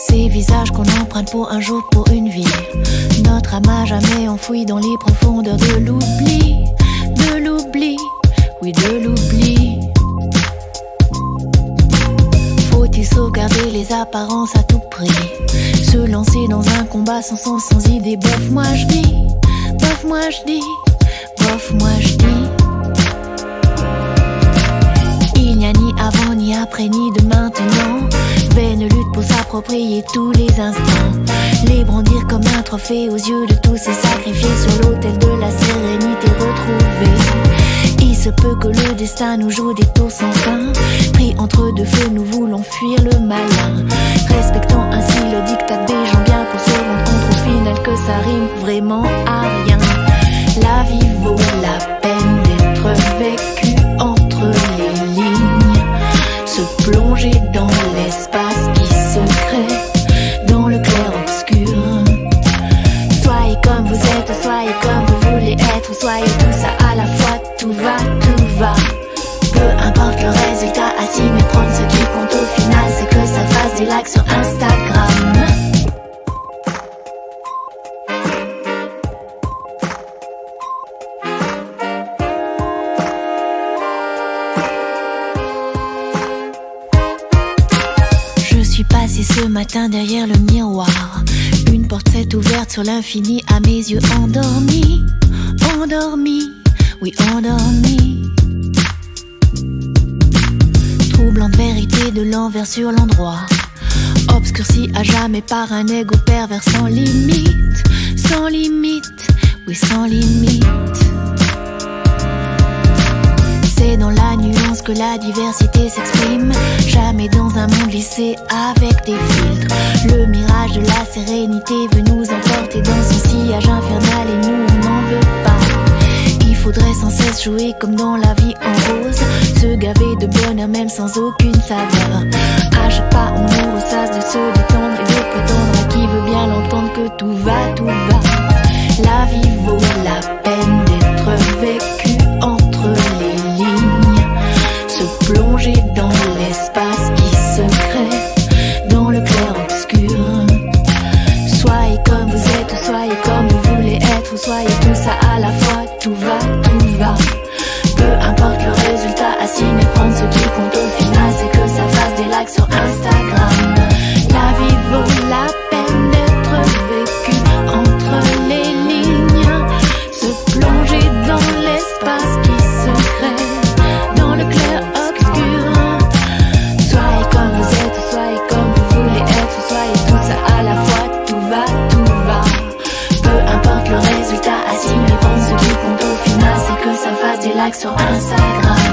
Ces visages qu'on emprunte pour un jour, pour une vie. Notre âme à jamais enfoui dans les profondeurs de l'oubli. De l'oubli, oui de l'oubli. Faut-il sauvegarder les apparences à tout prix? Se lancer dans un combat sans sens, sans idée. Bof moi je dis, bof moi je dis, bof moi je dis. Il n'y a ni avant, ni après, ni de maintenant. Vaine lutte pour s'approprier tous les instants. Les brandir comme un trophée aux yeux de tous ces sacrifiés sur l'autel de la sérénité retrouvée. Il se peut que le destin nous joue des tours sans fin. Pris entre deux feux, nous voulons fuir le malin. Respectant ainsi le diktat des gens bien pour se rendre compte au final que ça rime vraiment à rien. La vie vaut la peine d'être vécue entre les lignes. Se plonger dans l'espace qui se crée dans le clair-obscur. Soyez comme vous êtes, soyez comme vous voulez être. Soyez tout ça à la fois, tout va, tout va. Peu importe le résultat, assis mais prendre ce qui compte au final, c'est que ça fasse des likes sur Instagram. Je suis passée ce matin derrière le miroir. Une porte s'est ouverte sur l'infini à mes yeux endormis. Endormis, oui endormis. Troublante vérité de l'envers sur l'endroit. Obscurci à jamais par un ego pervers sans limite. Sans limite, oui sans limite. C'est dans la nuance que la diversité s'exprime. Jamais dans un monde lissé avec des filtres. Le mirage de la sérénité veut nous emporter dans son sillage infernal et nous on n'en veut pas. Il faudrait sans cesse jouer comme dans la vie en rose. Se gaver de bonheur même sans aucune saveur. À chaque pas on nous ressasse de se détendre et de prétendre à qui veut bien l'entendre que tout va, tout va. La vie vaut la peine d'être vécue entre les lignes. Se plonger dans l'espace qui se crée dans le clair-obscur. Soyez comme vous êtes, ou soyez comme vous voulez être, ou soyez tout ça à la fois, tout va, tout va. Peu importe le résultat, assis mais prendre ce qui compte au final, c'est que ça fasse des likes sur Instagram. La vie vaut la peine d'être vécue entre les lignes. Se plonger dans l'espace qui se crée dans le clair-obscur. Soyez comme vous êtes, soyez comme vous voulez être, soyez tout ça à la fois, tout va, tout va. Peu importe le résultat, assis mais prendre ce qui compte au final, c'est que ça fasse des likes sur Instagram.